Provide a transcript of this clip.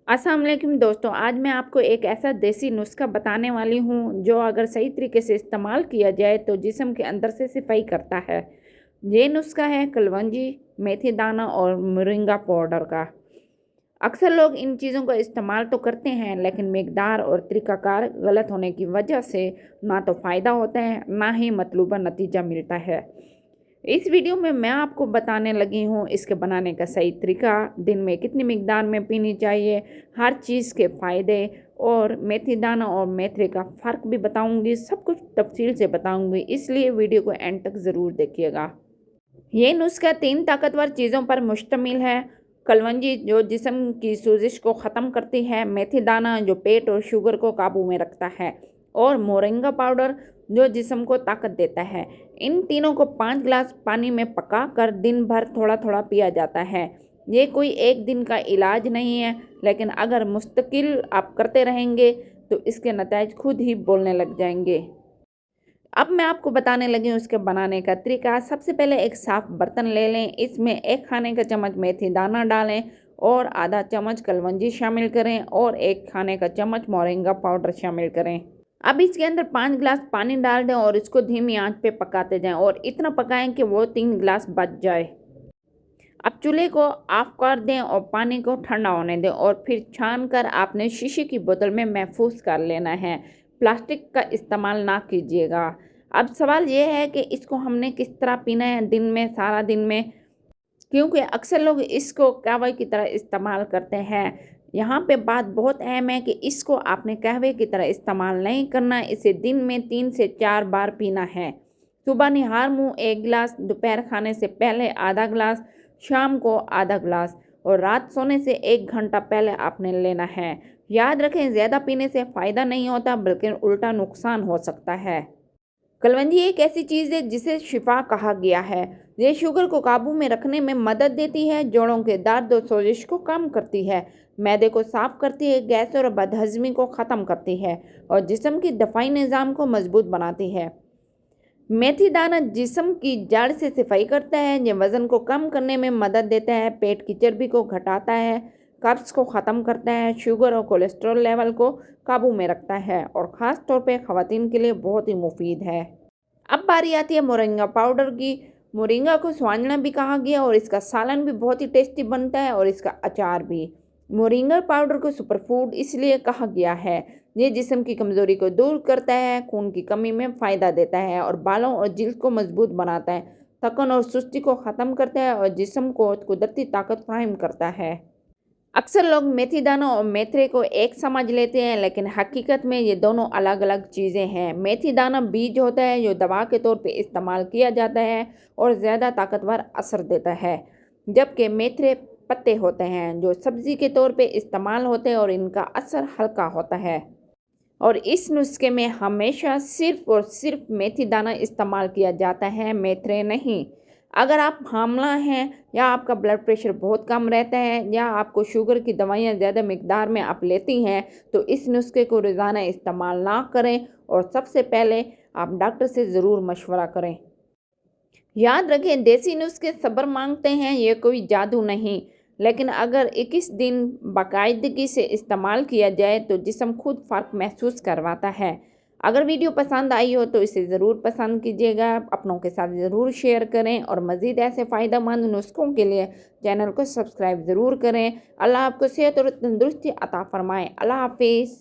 अस्सलाम वालेकुम दोस्तों, आज मैं आपको एक ऐसा देसी नुस्खा बताने वाली हूँ जो अगर सही तरीके से इस्तेमाल किया जाए तो जिस्म के अंदर से सफाई करता है। ये नुस्खा है कलवंजी, मेथी दाना और मोरिंगा पाउडर का। अक्सर लोग इन चीज़ों का इस्तेमाल तो करते हैं लेकिन मिकदार और तरीक़ाकार गलत होने की वजह से ना तो फ़ायदा होता है ना ही मतलूबा नतीजा मिलता है। इस वीडियो में मैं आपको बताने लगी हूँ इसके बनाने का सही तरीका, दिन में कितनी मिकदार में पीनी चाहिए, हर चीज़ के फ़ायदे और मेथी दाना और मेथरे का फ़र्क भी बताऊँगी, सब कुछ तफसील से बताऊँगी, इसलिए वीडियो को एंड तक ज़रूर देखिएगा। ये नुस्खा 3 ताकतवर चीज़ों पर मुश्तमिल है। कलवंजी जो जिस्म की सूजिश को ख़त्म करती है, मेथी दाना जो पेट और शुगर को काबू में रखता है और मोरिंगा पाउडर जो जिस्म को ताकत देता है। इन तीनों को 5 गिलास पानी में पकाकर दिन भर थोड़ा थोड़ा पिया जाता है। ये कोई एक दिन का इलाज नहीं है, लेकिन अगर मुस्तकिल आप करते रहेंगे तो इसके नतीजे खुद ही बोलने लग जाएंगे। अब मैं आपको बताने लगी हूँ इसके बनाने का तरीका। सबसे पहले एक साफ़ बर्तन ले लें, इसमें 1 खाने का चम्मच मेथी दाना डालें और आधा चम्मच कलवंजी शामिल करें और 1 खाने का चम्मच मोरिंगा पाउडर शामिल करें। अब इसके अंदर 5 गिलास पानी डाल दें और इसको धीमी आंच पे पकाते जाएं और इतना पकाएं कि वो 3 गिलास बच जाए। अब चूल्हे को ऑफ कर दें और पानी को ठंडा होने दें और फिर छान कर आपने शीशे की बोतल में महफूज कर लेना है। प्लास्टिक का इस्तेमाल ना कीजिएगा। अब सवाल ये है कि इसको हमने किस तरह पीना है दिन में, सारा दिन में, क्योंकि अक्सर लोग इसको कहवे की तरह इस्तेमाल करते हैं। यहाँ पे बात बहुत अहम है कि इसको आपने कहवे की तरह इस्तेमाल नहीं करना, इसे दिन में 3 से 4 बार पीना है। सुबह निहार मुँह 1 गिलास, दोपहर खाने से पहले आधा गिलास, शाम को आधा गिलास और रात सोने से 1 घंटा पहले आपने लेना है। याद रखें, ज़्यादा पीने से फ़ायदा नहीं होता बल्कि उल्टा नुकसान हो सकता है। कलवंजी एक ऐसी चीज़ है जिसे शिफा कहा गया है। ये शुगर को काबू में रखने में मदद देती है, जोड़ों के दर्द और सोजिश को कम करती है, मैदे को साफ करती है, गैस और बदहज़मी को ख़त्म करती है और जिस्म की दफ़ाई निज़ाम को मजबूत बनाती है। मेथी दाना जिस्म की जड़ से सफाई करता है, ये वज़न को कम करने में मदद देता है, पेट की चर्बी को घटाता है, कब्ज़ को ख़त्म करता है, शुगर और कोलेस्ट्रॉल लेवल को काबू में रखता है और ख़ास तौर पे ख़वातीन के लिए बहुत ही मुफीद है। अब बारी आती है मोरिंगा पाउडर की। मोरिंगा को स्वांजना भी कहा गया और इसका सालन भी बहुत ही टेस्टी बनता है और इसका अचार भी। मोरिंगा पाउडर को सुपर फूड इसलिए कहा गया है। ये जिस्म की कमज़ोरी को दूर करता है, खून की कमी में फ़ायदा देता है और बालों और जिल्द को मजबूत बनाता है, थकन और सुस्ती को ख़त्म करता है और जिस्म को कुदरती ताकत फराहम करता है। अक्सर लोग मेथी दाना और मेथरे को एक समझ लेते हैं, लेकिन हकीकत में ये दोनों अलग अलग चीज़ें हैं। मेथी दाना बीज होता है जो दवा के तौर पे इस्तेमाल किया जाता है और ज़्यादा ताकतवर असर देता है, जबकि मेथरे पत्ते होते हैं जो सब्ज़ी के तौर पे इस्तेमाल होते हैं और इनका असर हल्का होता है। और इस नुस्खे में हमेशा सिर्फ़ और सिर्फ मेथी दाना इस्तेमाल किया जाता है, मेथरे नहीं। अगर आप हामला हैं या आपका ब्लड प्रेशर बहुत कम रहता है या आपको शुगर की दवाइयाँ ज़्यादा मिकदार में आप लेती हैं तो इस नुस्खे को रोज़ाना इस्तेमाल ना करें और सबसे पहले आप डॉक्टर से ज़रूर मशवरा करें। याद रखें, देसी नुस्खे सब्र मांगते हैं, ये कोई जादू नहीं, लेकिन अगर 21 दिन बाकायदगी से इस्तेमाल किया जाए तो जिस्म खुद फ़र्क महसूस करवाता है। अगर वीडियो पसंद आई हो तो इसे ज़रूर पसंद कीजिएगा, अपनों के साथ ज़रूर शेयर करें और मज़ीद ऐसे फ़ायदेमंद नुस्खों के लिए चैनल को सब्सक्राइब ज़रूर करें। अल्लाह आपको सेहत और तंदुरुस्ती अता फ़रमाए। अल्लाह हाफिज़।